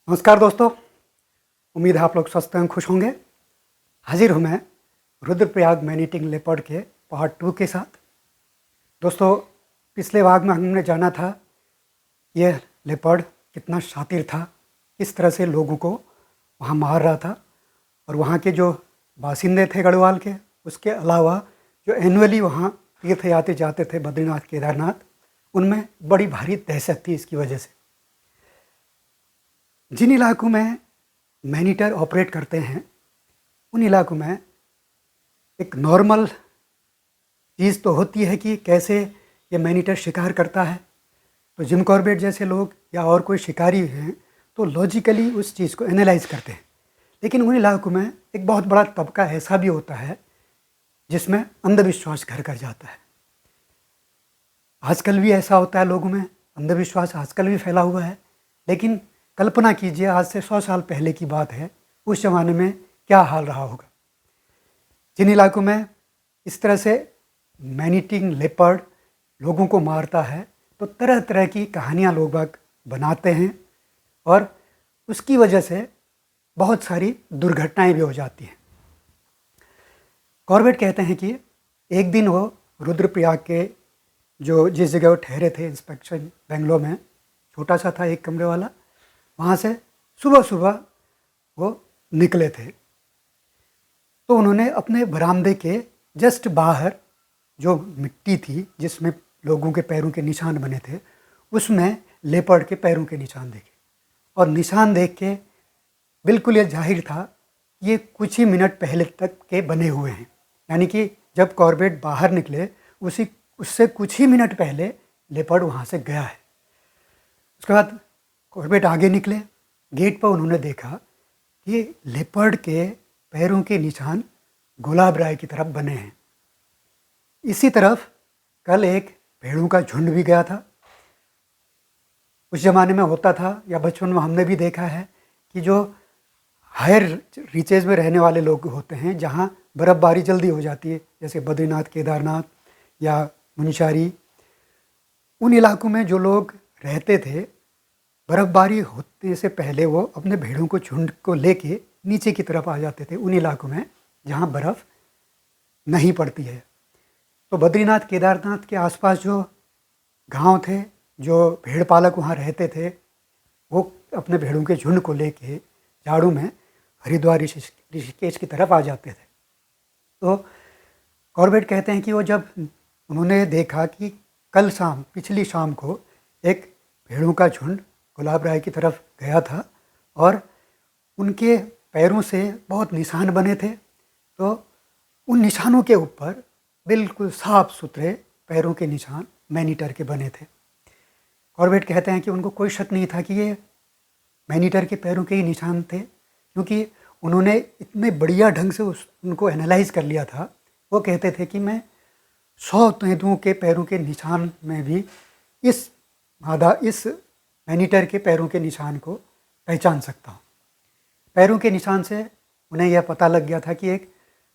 नमस्कार दोस्तों, उम्मीद है आप लोग स्वस्थ हैं, खुश होंगे। हाजिर हूँ मैं रुद्रप्रयाग मैन ईटिंग लेपर्ड के पार्ट 2 के साथ। दोस्तों, पिछले भाग में हमने जाना था यह लेपर्ड कितना शातिर था, किस तरह से लोगों को वहाँ मार रहा था और वहाँ के जो बासिंदे थे गढ़वाल के, उसके अलावा जो एनुअली वहाँ तीर्थयात्री जाते थे बद्रीनाथ केदारनाथ, उनमें बड़ी भारी दहशत थी इसकी वजह से। जिन इलाकों में मैनीटर ऑपरेट करते हैं उन इलाकों में एक नॉर्मल चीज़ तो होती है कि कैसे ये मैनीटर शिकार करता है। तो जिम कॉर्बेट जैसे लोग या और कोई शिकारी हैं तो लॉजिकली उस चीज़ को एनालाइज करते हैं, लेकिन उन इलाकों में एक बहुत बड़ा तबका ऐसा भी होता है जिसमें अंधविश्वास घर कर जाता है। आजकल भी ऐसा होता है, लोगों में अंधविश्वास आजकल भी फैला हुआ है। लेकिन कल्पना कीजिए, आज से 100 साल पहले की बात है, उस ज़माने में क्या हाल रहा होगा। जिन इलाकों में इस तरह से मैन ईटिंग लेपर्ड लोगों को मारता है तो तरह तरह की कहानियाँ लोग बाग बनाते हैं और उसकी वजह से बहुत सारी दुर्घटनाएं भी हो जाती हैं। कॉर्बेट कहते हैं कि एक दिन वो रुद्रप्रयाग के जिस जगह वो ठहरे थे, इंस्पेक्शन बेंगलोर में, छोटा सा था एक कमरे वाला, वहाँ से सुबह सुबह वो निकले थे। तो उन्होंने अपने बरामदे के जस्ट बाहर जो मिट्टी थी जिसमें लोगों के पैरों के निशान बने थे, उसमें लेपर्ड के पैरों के निशान देखे और निशान देख के बिल्कुल ये जाहिर था ये कुछ ही मिनट पहले तक के बने हुए हैं। यानी कि जब कॉर्बेट बाहर निकले उससे कुछ ही मिनट पहले लेपर्ड वहाँ से गया है। उसके बाद कॉर्बेट आगे निकले, गेट पर उन्होंने देखा कि लेपर्ड के पैरों के निशान गुलाब राय की तरफ बने हैं। इसी तरफ कल एक भेड़ों का झुंड भी गया था। उस ज़माने में होता था, या बचपन में हमने भी देखा है कि जो हायर रीचेज में रहने वाले लोग होते हैं, जहाँ बर्फ़बारी जल्दी हो जाती है, जैसे बद्रीनाथ केदारनाथ या मुनस्यारी, उन इलाकों में जो लोग रहते थे, बर्फ़बारी होने से पहले वो अपने भेड़ों को झुंड को लेके नीचे की तरफ आ जाते थे, उन इलाकों में जहाँ बर्फ़ नहीं पड़ती है। तो बद्रीनाथ केदारनाथ के आसपास जो गांव थे, जो भेड़ पालक वहाँ रहते थे, वो अपने भेड़ों के झुंड को लेके झाड़ू में हरिद्वार ऋषिकेश की तरफ आ जाते थे। तो कॉर्बेट कहते हैं कि वो जब उन्होंने देखा कि कल शाम, पिछली शाम को एक भेड़ों का झुंड गुलाब राय की तरफ गया था और उनके पैरों से बहुत निशान बने थे, तो उन निशानों के ऊपर बिल्कुल साफ सुथरे पैरों के निशान मैनीटर के बने थे। कॉर्बेट कहते हैं कि उनको कोई शक नहीं था कि ये मैनीटर के पैरों के ही निशान थे, क्योंकि उन्होंने इतने बढ़िया ढंग से उनको एनालाइज कर लिया था। वो कहते थे कि मैं 100 तेंदुओं के पैरों के निशान में भी इस मैनीटर के पैरों के निशान को पहचान सकता हूँ। पैरों के निशान से उन्हें यह पता लग गया था कि एक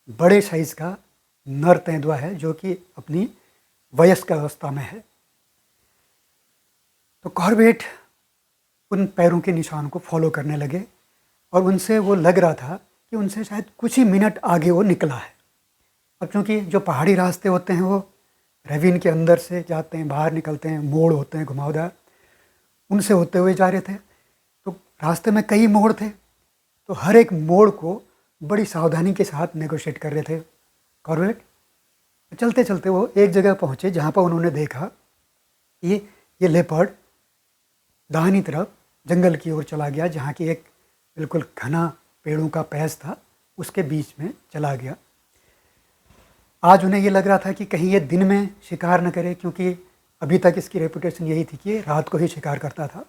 बड़े साइज़ का नर तेंदुआ है जो कि अपनी वयस्क अवस्था में है। तो कॉर्बेट उन पैरों के निशान को फॉलो करने लगे और उनसे वो लग रहा था कि उनसे शायद कुछ ही मिनट आगे वो निकला है। अब क्योंकि जो पहाड़ी रास्ते होते हैं वो रेविन के अंदर से जाते हैं, बाहर निकलते हैं, मोड़ होते हैं घुमावदार, उनसे होते हुए जा रहे थे। तो रास्ते में कई मोड़ थे, तो हर एक मोड़ को बड़ी सावधानी के साथ नेगोशिएट कर रहे थे कॉर्बेट। चलते चलते वो एक जगह पहुँचे जहाँ पर उन्होंने देखा ये लेपर्ड दाहिनी तरफ जंगल की ओर चला गया, जहाँ की एक बिल्कुल घना पेड़ों का पैच था, उसके बीच में चला गया। आज उन्हें ये लग रहा था कि कहीं ये दिन में शिकार न करे, क्योंकि अभी तक इसकी रेपुटेशन यही थी कि रात को ही शिकार करता था।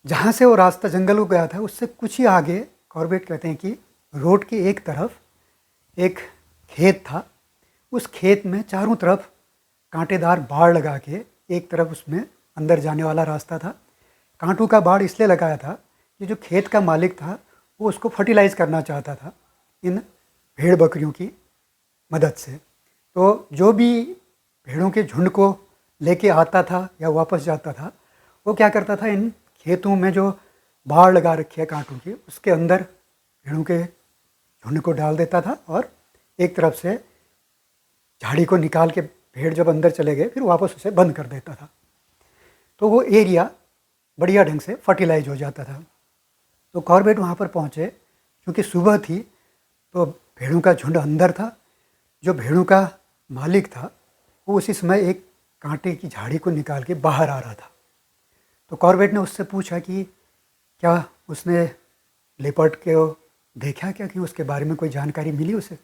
जहाँ से वो रास्ता जंगल को गया था उससे कुछ ही आगे कॉर्बेट कहते हैं कि रोड की एक तरफ एक खेत था। उस खेत में चारों तरफ कांटेदार बाड़ लगा के एक तरफ उसमें अंदर जाने वाला रास्ता था। कांटों का बाड़ इसलिए लगाया था कि जो खेत का मालिक था वो उसको फर्टिलाइज़ करना चाहता था इन भेड़ बकरियों की मदद से। तो जो भी भेड़ों के झुंड को लेके आता था या वापस जाता था, वो क्या करता था, इन खेतों में जो बाड़ लगा रखी है कांटों की, उसके अंदर भेड़ों के झुंड को डाल देता था और एक तरफ से झाड़ी को निकाल के भेड़ जब अंदर चले गए फिर वापस उसे बंद कर देता था। तो वो एरिया बढ़िया ढंग से फर्टिलाइज हो जाता था। तो कॉर्बेट वहाँ पर पहुँचे, क्योंकि सुबह थी तो भेड़ों का झुंड अंदर था। जो भेड़ों का मालिक था वो उसी समय एक कांटे की झाड़ी को निकाल के बाहर आ रहा था। तो कॉर्बेट ने उससे पूछा कि क्या उसने लेपर्ड को देखा क्या, कि उसके बारे में कोई जानकारी मिली उसे।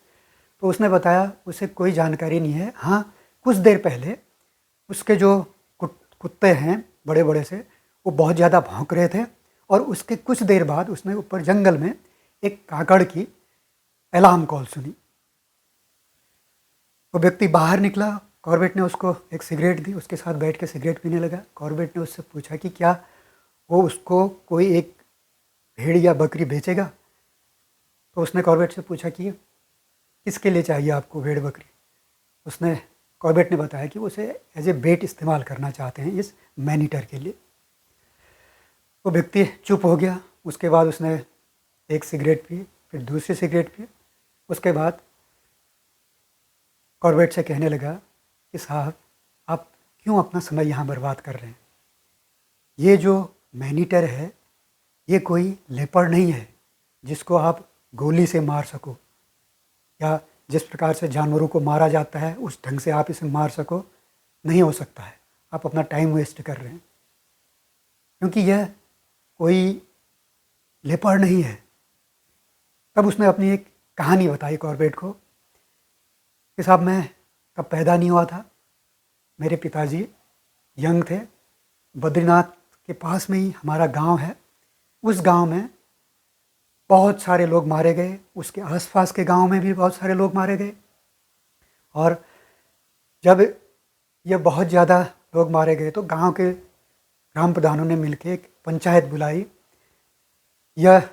तो उसने बताया उसे कोई जानकारी नहीं है, हाँ कुछ देर पहले उसके जो कुत्ते हैं बड़े बड़े से, वो बहुत ज़्यादा भौंक रहे थे और उसके कुछ देर बाद उसने ऊपर जंगल में एक काकड़ की अलार्म कॉल सुनी। वो व्यक्ति बाहर निकला, कॉर्बेट ने उसको एक सिगरेट दी, उसके साथ बैठ के सिगरेट पीने लगा। कॉर्बेट ने उससे पूछा कि क्या वो उसको कोई एक भेड़ या बकरी बेचेगा। तो उसने कॉर्बेट से पूछा कि किसके लिए चाहिए आपको भेड़ बकरी। कॉर्बेट ने बताया कि वो उसे एज ए बेट इस्तेमाल करना चाहते हैं इस मैनीटर के लिए। वो व्यक्ति चुप हो गया। उसके बाद उसने एक सिगरेट पी, फिर दूसरी सिगरेट पी। उसके बाद कॉर्बेट से कहने लगा कि साहब आप क्यों अपना समय यहाँ बर्बाद कर रहे हैं। ये जो मैनीटर है ये कोई लेपर्ड नहीं है जिसको आप गोली से मार सको, या जिस प्रकार से जानवरों को मारा जाता है उस ढंग से आप इसे मार सको, नहीं हो सकता है। आप अपना टाइम वेस्ट कर रहे हैं, क्योंकि यह कोई लेपर्ड नहीं है। तब उसने अपनी एक कहानी बताई कॉर्बेट को कि साहब मैं तब पैदा नहीं हुआ था, मेरे पिताजी यंग थे, बद्रीनाथ के पास में ही हमारा गांव है, उस गांव में बहुत सारे लोग मारे गए, उसके आसपास के गांव में भी बहुत सारे लोग मारे गए। और जब ये बहुत ज़्यादा लोग मारे गए तो गांव के ग्राम प्रधानों ने मिलकर एक पंचायत बुलाई, यह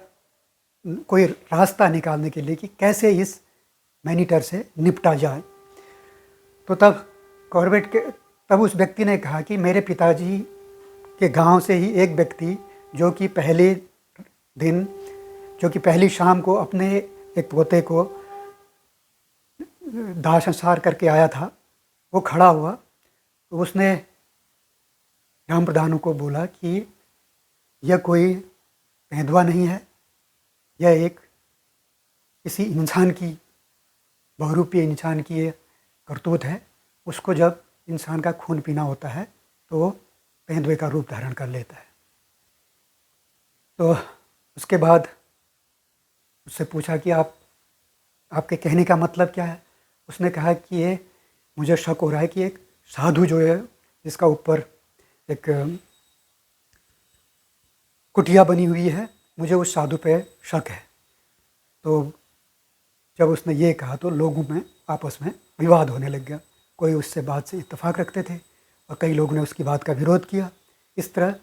कोई रास्ता निकालने के लिए कि कैसे इस मैनीटर से निपटा जाए। तो तब उस व्यक्ति ने कहा कि मेरे पिताजी के गांव से ही एक व्यक्ति जो कि पहली शाम को अपने एक पोते को दाह संस्कार करके आया था, वो खड़ा हुआ। तो उसने ग्राम प्रधानों को बोला कि यह कोई तेंदुआ नहीं है, यह एक किसी इंसान की, बहुरूपीय इंसान की ये करतूत है। उसको जब इंसान का खून पीना होता है तो वो तेंदुए का रूप धारण कर लेता है। तो उसके बाद उससे पूछा कि आपके कहने का मतलब क्या है। उसने कहा कि ये मुझे शक हो रहा है कि एक साधु जो है जिसका ऊपर एक कुटिया बनी हुई है, मुझे उस साधु पे शक है। तो जब उसने ये कहा तो लोगों में आपस में विवाद होने लग गया। कोई उससे बात से इत्तेफाक रखते थे और कई लोगों ने उसकी बात का विरोध किया। इस तरह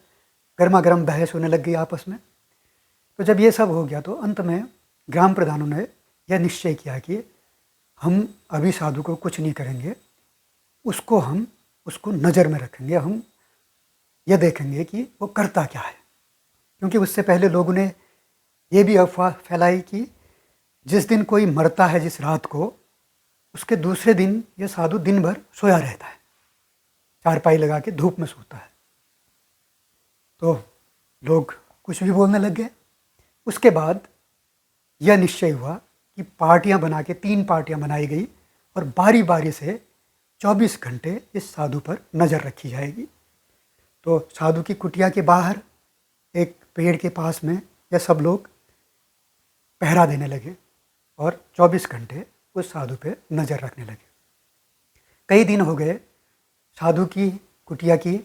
गर्मा गर्म बहस होने लग गई आपस में। तो जब ये सब हो गया तो अंत में ग्राम प्रधानों ने यह निश्चय किया कि हम अभी साधु को कुछ नहीं करेंगे, उसको नज़र में रखेंगे, हम यह देखेंगे कि वो करता क्या है। क्योंकि उससे पहले लोगों ने ये भी अफवाह फैलाई कि जिस दिन कोई मरता है जिस रात को, उसके दूसरे दिन ये साधु दिन भर सोया रहता है, चारपाई लगा के धूप में सोता है। तो लोग कुछ भी बोलने लग गए। उसके बाद यह निश्चय हुआ कि पार्टियां बना के 3 पार्टियां बनाई गई और बारी बारी से 24 घंटे इस साधु पर नज़र रखी जाएगी। तो साधु की कुटिया के बाहर एक पेड़ के पास में यह सब लोग पहरा देने लगे और 24 घंटे उस साधु पे नज़र रखने लगे। कई दिन हो गए, साधु की कुटिया की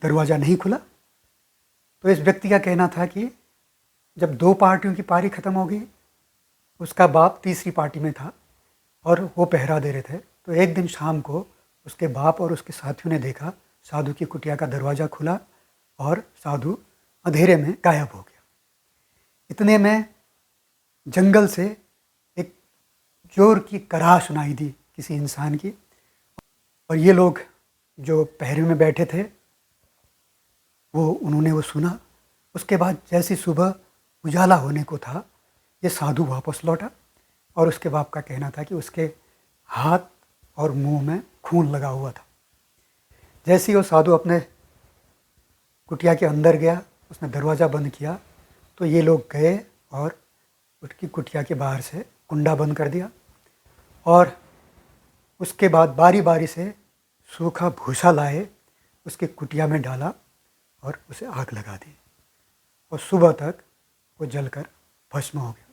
दरवाज़ा नहीं खुला। तो इस व्यक्ति का कहना था कि जब 2 पार्टियों की पारी ख़त्म हो गई, उसका बाप तीसरी पार्टी में था और वो पहरा दे रहे थे। तो एक दिन शाम को उसके बाप और उसके साथियों ने देखा साधु की कुटिया का दरवाज़ा खुला और साधु अंधेरे में गायब हो गया। इतने में जंगल से एक जोर की कराह सुनाई दी किसी इंसान की, और ये लोग जो पहरे में बैठे थे वो उन्होंने वो सुना। उसके बाद जैसी सुबह उजाला होने को था, ये साधु वापस लौटा और उसके बाप का कहना था कि उसके हाथ और मुंह में खून लगा हुआ था। जैसे ही वो साधु अपने कुटिया के अंदर गया, उसने दरवाज़ा बंद किया, तो ये लोग गए और उसकी कुटिया के बाहर से कुंडा बंद कर दिया और उसके बाद बारी बारी से सूखा भूसा लाए, उसकी कुटिया में डाला और उसे आग लगा दी और सुबह तक वो जलकर भस्म हो गया।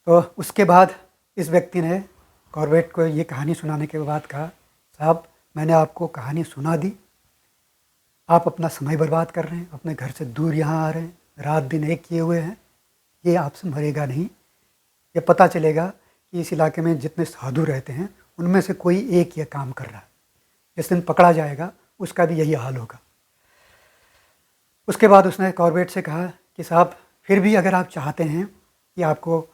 तो उसके बाद इस व्यक्ति ने कॉर्बेट को ये कहानी सुनाने के बाद कहा, साहब मैंने आपको कहानी सुना दी, आप अपना समय बर्बाद कर रहे हैं, अपने घर से दूर यहाँ आ रहे हैं, रात दिन एक किए हुए हैं, ये आपसे मरेगा नहीं। ये पता चलेगा कि इस इलाके में जितने साधु रहते हैं उनमें से कोई एक ये काम कर रहा है, जिस दिन पकड़ा जाएगा उसका भी यही हाल होगा। उसके बाद उसने कॉर्बेट से कहा कि साहब फिर भी अगर आप चाहते हैं कि आपको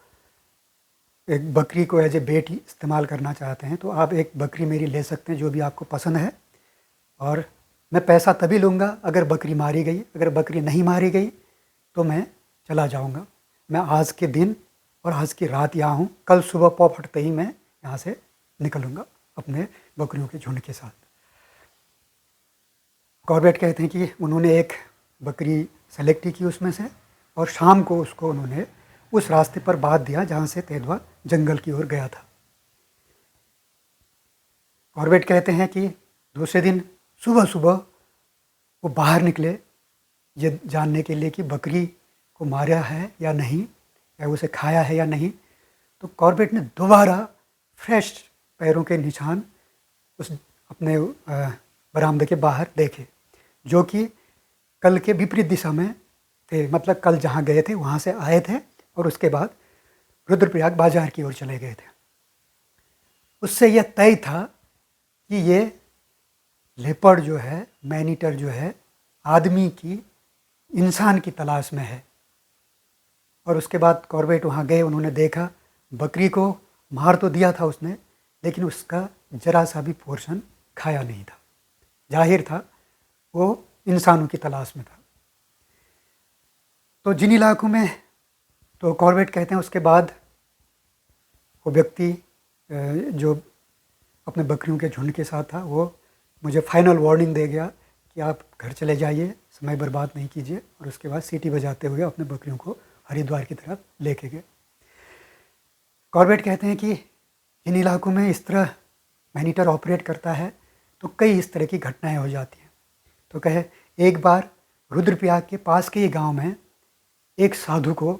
एक बकरी को एज ए बेट इस्तेमाल करना चाहते हैं तो आप एक बकरी मेरी ले सकते हैं जो भी आपको पसंद है, और मैं पैसा तभी लूँगा अगर बकरी मारी गई। अगर बकरी नहीं मारी गई तो मैं चला जाऊँगा। मैं आज के दिन और आज की रात यहाँ हूँ, कल सुबह पौ फटते ही मैं यहाँ से निकलूँगा अपने बकरियों के झुंड के साथ। कॉर्बेट कहते हैं कि उन्होंने एक बकरी सेलेक्ट की उसमें से और शाम को उसको उन्होंने उस रास्ते पर बांध दिया जहाँ से तेंदुआ जंगल की ओर गया था। कॉर्बेट कहते हैं कि दूसरे दिन सुबह सुबह वो बाहर निकले ये जानने के लिए कि बकरी को मारा है या नहीं, या उसे खाया है या नहीं। तो कॉर्बेट ने दोबारा फ्रेश पैरों के निशान उस अपने बरामदे के बाहर देखे, जो कि कल के विपरीत दिशा में थे। मतलब कल जहाँ गए थे वहाँ से आए थे और उसके बाद रुद्रप्रयाग बाजार की ओर चले गए थे। उससे यह तय था कि ये लेपर्ड जो है, मैनीटर जो है, आदमी की, इंसान की तलाश में है। और उसके बाद कॉर्बेट वहाँ गए, उन्होंने देखा बकरी को मार तो दिया था उसने, लेकिन उसका जरा सा भी पोर्शन खाया नहीं था। जाहिर था वो इंसानों की तलाश में था। तो जिन इलाकों में, तो कॉर्बेट कहते हैं उसके बाद वो व्यक्ति जो अपने बकरियों के झुंड के साथ था, वो मुझे फाइनल वार्निंग दे गया कि आप घर चले जाइए, समय बर्बाद नहीं कीजिए। और उसके बाद सीटी बजाते हुए अपने बकरियों को हरिद्वार की तरफ लेके गए। कॉर्बेट कहते हैं कि इन इलाकों में इस तरह मैनीटर ऑपरेट करता है तो कई इस तरह की घटनाएं हो जाती हैं। तो कहे एक बार रुद्रप्रयाग के पास के ही गांव में एक साधु को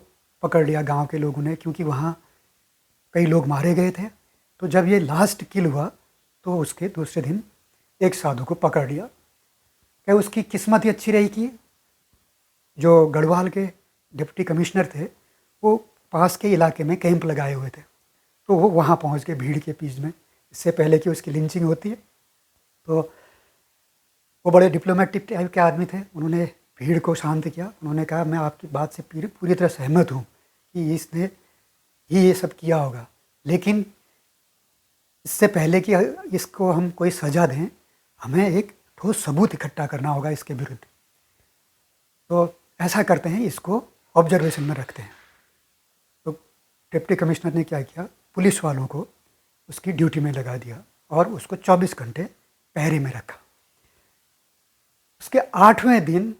पकड़ लिया गांव के लोगों ने, क्योंकि वहाँ कई लोग मारे गए थे। तो जब ये लास्ट किल हुआ तो उसके दूसरे दिन एक साधु को पकड़ लिया। क्या उसकी किस्मत ही अच्छी रही कि जो गढ़वाल के डिप्टी कमिश्नर थे वो पास के इलाके में कैंप लगाए हुए थे, तो वो वहाँ पहुँच गए भीड़ के बीच में, इससे पहले कि उसकी लिंचिंग होती है। तो वो बड़े डिप्लोमेटिक टाइप के आदमी थे, उन्होंने भीड़ को शांत किया। उन्होंने कहा मैं आपकी बात से पूरी तरह सहमत हूँ कि इसने ही ये सब किया होगा, लेकिन इससे पहले कि इसको हम कोई सज़ा दें हमें एक ठोस सबूत इकट्ठा करना होगा इसके विरुद्ध। तो ऐसा करते हैं, इसको ऑब्जर्वेशन में रखते हैं। तो डिप्टी कमिश्नर ने क्या किया, पुलिस वालों को उसकी ड्यूटी में लगा दिया और उसको 24 घंटे पहरे में रखा। उसके 8वें दिन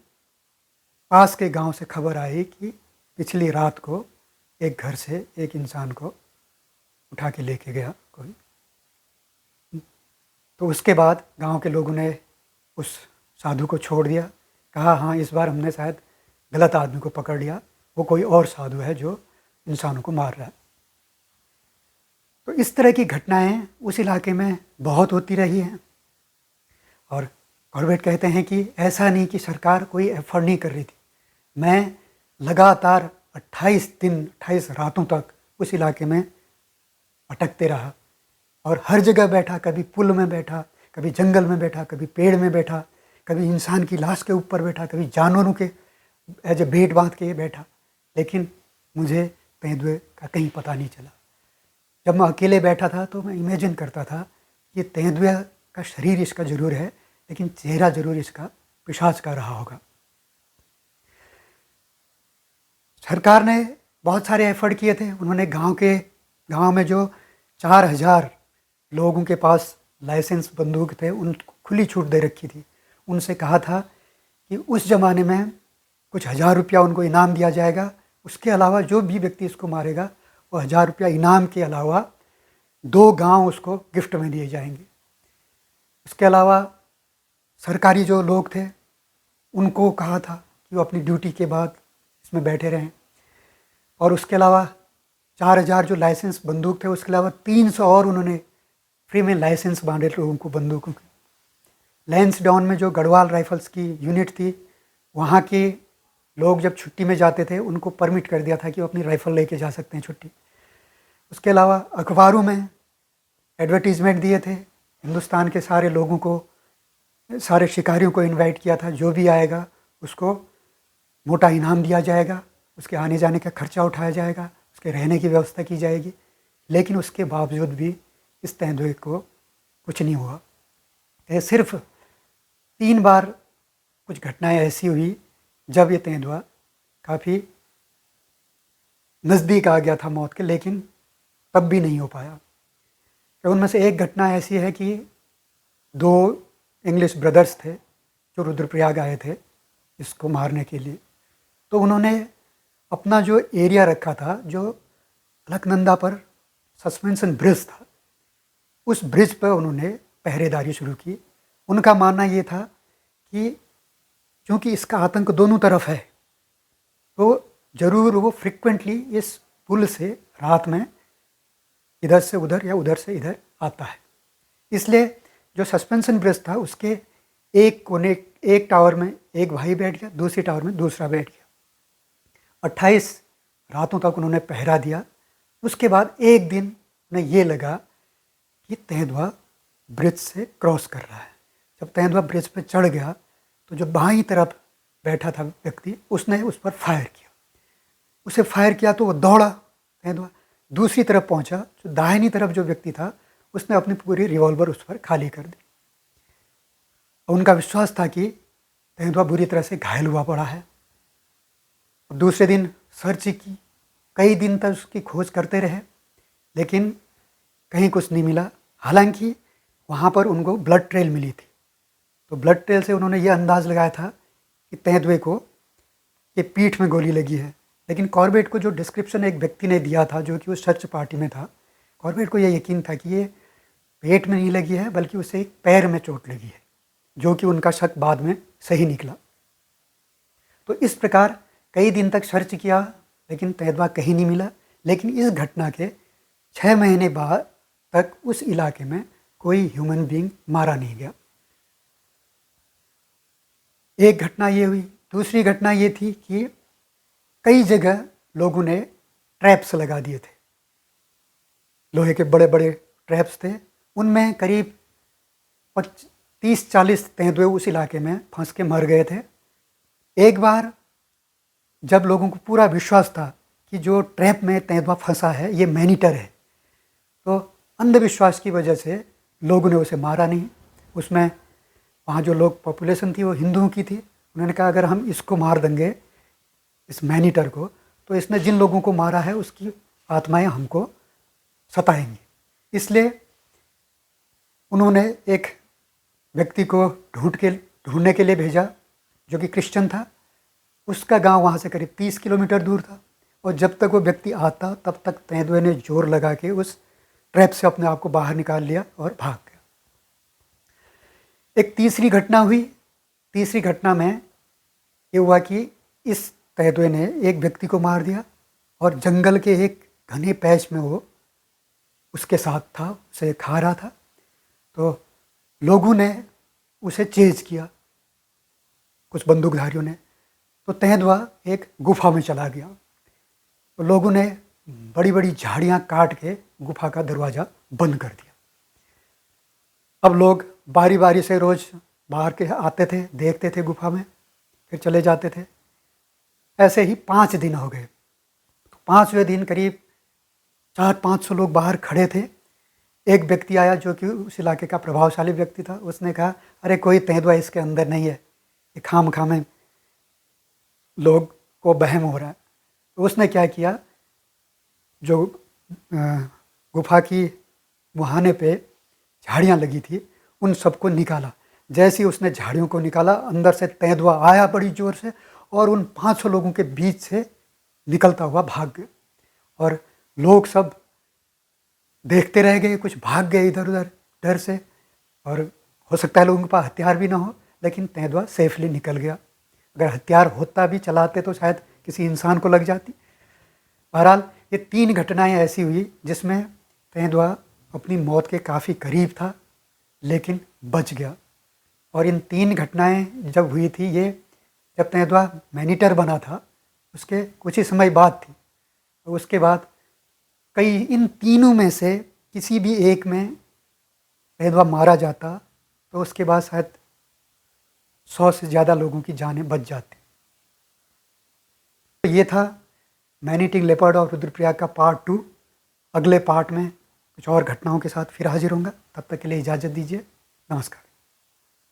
पास के गांव से खबर आई कि पिछली रात को एक घर से एक इंसान को उठा के लेके गया कोई। तो उसके बाद गांव के लोगों ने उस साधु को छोड़ दिया, कहा हाँ इस बार हमने शायद गलत आदमी को पकड़ लिया, वो कोई और साधु है जो इंसानों को मार रहा है। तो इस तरह की घटनाएं उस इलाके में बहुत होती रही हैं। और कॉर्बेट कहते हैं कि ऐसा नहीं कि सरकार कोई एफर्ट नहीं कर रही थी। मैं लगातार 28 दिन 28 रातों तक उस इलाके में भटकते रहा और हर जगह बैठा, कभी पुल में बैठा, कभी जंगल में बैठा, कभी पेड़ में बैठा, कभी इंसान की लाश के ऊपर बैठा, कभी जानवरों के एज ए भेंट बांध के बैठा, लेकिन मुझे तेंदुए का कहीं पता नहीं चला। जब मैं अकेले बैठा था तो मैं इमेजिन करता था कि तेंदुए का शरीर इसका ज़रूर है, लेकिन चेहरा जरूर इसका पिशाच का रहा होगा। सरकार ने बहुत सारे एफर्ट किए थे। उन्होंने गांव में जो 4000 लोगों के पास लाइसेंस बंदूक थे उनको खुली छूट दे रखी थी। उनसे कहा था कि उस ज़माने में कुछ 1000 रुपया उनको इनाम दिया जाएगा, उसके अलावा जो भी व्यक्ति इसको मारेगा वो 1000 रुपया इनाम के अलावा 2 गांव उसको गिफ्ट में दिए जाएंगे। उसके अलावा सरकारी जो लोग थे उनको कहा था कि वो अपनी ड्यूटी के बाद इसमें बैठे रहें। और उसके अलावा 4000 जो लाइसेंस बंदूक थे उसके अलावा 300 और उन्होंने फ्री में लाइसेंस बांटे लोगों को बंदूकों के। लैंसडाउन में जो गढ़वाल राइफल्स की यूनिट थी वहाँ के लोग जब छुट्टी में जाते थे उनको परमिट कर दिया था कि वो अपनी राइफ़ल लेके जा सकते हैं छुट्टी। उसके अलावा अखबारों में एडवर्टीज़मेंट दिए थे, हिंदुस्तान के सारे लोगों को, सारे शिकारियों को इनवाइट किया था, जो भी आएगा उसको मोटा इनाम दिया जाएगा, उसके आने जाने का खर्चा उठाया जाएगा, उसके रहने की व्यवस्था की जाएगी। लेकिन उसके बावजूद भी इस तेंदुए को कुछ नहीं हुआ। सिर्फ 3 बार कुछ घटनाएं ऐसी हुई जब ये तेंदुआ काफ़ी नज़दीक आ गया था मौत के, लेकिन तब भी नहीं हो पाया। तो उनमें से एक घटना ऐसी है कि 2 इंग्लिश ब्रदर्स थे जो रुद्रप्रयाग आए थे इसको मारने के लिए। तो उन्होंने अपना जो एरिया रखा था, जो अलकनंदा पर सस्पेंशन ब्रिज था, उस ब्रिज पर उन्होंने पहरेदारी शुरू की। उनका मानना ये था कि क्योंकि इसका आतंक दोनों तरफ है तो ज़रूर वो फ्रिक्वेंटली इस पुल से रात में इधर से उधर या उधर से इधर आता है। इसलिए जो सस्पेंशन ब्रिज था उसके एक कोने, एक टावर में एक भाई बैठ गया, दूसरी टावर में दूसरा बैठ गया। 28 रातों तक उन्होंने पहरा दिया। उसके बाद एक दिन उन्हें ये लगा कि तेंदुआ ब्रिज से क्रॉस कर रहा है। जब तेंदुआ ब्रिज पे चढ़ गया तो जो बाईं तरफ बैठा था व्यक्ति उसने उस पर फायर किया। उसे फायर किया तो वो दौड़ा तेंदुआ, दूसरी तरफ पहुंचा, जो दाहिनी तरफ जो व्यक्ति था उसने अपनी पूरी रिवॉल्वर उस पर खाली कर दी। उनका विश्वास था कि तेंदुआ बुरी तरह से घायल हुआ पड़ा है। और दूसरे दिन सर्च की, कई दिन तक उसकी खोज करते रहे लेकिन कहीं कुछ नहीं मिला। हालांकि वहाँ पर उनको ब्लड ट्रेल मिली थी, तो ब्लड ट्रेल से उन्होंने ये अंदाज़ लगाया था कि तेंदुए को ये पीठ में गोली लगी है। लेकिन कॉर्बेट को जो डिस्क्रिप्शन एक व्यक्ति ने दिया था जो कि उस सर्च पार्टी में था, कॉर्बेट को यह यकीन था कि ये पेट में नहीं लगी है बल्कि उसे एक पैर में चोट लगी है, जो कि उनका शक बाद में सही निकला। तो इस प्रकार कई दिन तक सर्च किया लेकिन तेंदुआ कहीं नहीं मिला। लेकिन इस घटना के 6 महीने बाद तक उस इलाके में कोई ह्यूमन बीइंग मारा नहीं गया। एक घटना ये हुई। दूसरी घटना ये थी कि कई जगह लोगों ने ट्रैप्स लगा दिए थे, लोहे के बड़े बड़े ट्रैप्स थे। उनमें करीब 30-40 तेंदुए उस इलाके में फंस के मर गए थे। एक बार जब लोगों को पूरा विश्वास था कि जो ट्रैप में तेंदुआ फंसा है ये मैनीटर है, तो अंधविश्वास की वजह से लोगों ने उसे मारा नहीं। उसमें वहाँ जो लोग पॉपुलेशन थी वो हिंदुओं की थी। उन्होंने कहा अगर हम इसको मार देंगे, इस मैनीटर को, तो इसने जिन लोगों को मारा है उसकी आत्माएं हमको सताएंगी। इसलिए उन्होंने एक व्यक्ति को ढूंढने के लिए भेजा जो कि क्रिश्चियन था। उसका गांव वहाँ से करीब 30 किलोमीटर दूर था और जब तक वो व्यक्ति आता तब तक तेंदुए ने जोर लगा के उस ट्रैप से अपने आप को बाहर निकाल लिया और भाग गया। एक तीसरी घटना हुई। तीसरी घटना में ये हुआ कि इस तेंदुए ने एक व्यक्ति को मार दिया और जंगल के एक घने पैच में वो उसके साथ था, उसे खा रहा था। तो लोगों ने उसे चेज किया, कुछ बंदूकधारियों ने। तो तेंदुआ एक गुफा में चला गया। तो लोगों ने बड़ी बड़ी झाड़ियाँ काट के गुफा का दरवाज़ा बंद कर दिया। अब लोग बारी बारी से रोज़ बाहर के आते थे, देखते थे गुफा में, फिर चले जाते थे। ऐसे ही 5 दिन हो गए। तो 5वें दिन करीब 400-500 लोग बाहर खड़े थे। एक व्यक्ति आया जो कि उस इलाके का प्रभावशाली व्यक्ति था। उसने कहा, अरे कोई तेंदुआ इसके अंदर नहीं है, ये खाम में लोग को वहम हो रहा है। तो उसने क्या किया, जो गुफा की मुहाने पे झाड़ियाँ लगी थी उन सबको निकाला। जैसे ही उसने झाड़ियों को निकाला, अंदर से तेंदुआ आया बड़ी ज़ोर से और उन 500 लोगों के बीच से निकलता हुआ भाग गया। और लोग सब देखते रह गए, कुछ भाग गए इधर उधर डर से, और हो सकता है लोगों के पास हथियार भी ना हो, लेकिन तेंदुआ सेफली निकल गया। अगर हथियार होता भी चलाते तो शायद किसी इंसान को लग जाती। बहरहाल ये 3 घटनाएं ऐसी हुई जिसमें तेंदुआ अपनी मौत के काफ़ी करीब था लेकिन बच गया। और इन 3 घटनाएं जब हुई थी, ये जब तेंदुआ मैनीटर बना था उसके कुछ ही समय बाद थी। तो उसके बाद इन तीनों में से किसी भी एक में तेंदुआ मारा जाता तो उसके बाद शायद 100 से ज़्यादा लोगों की जानें बच जाती। तो ये था मैन ईटिंग लेपर्ड और रुद्रप्रयाग का पार्ट 2। अगले पार्ट में कुछ और घटनाओं के साथ फिर हाजिर होऊंगा। तब तक के लिए इजाज़त दीजिए। नमस्कार।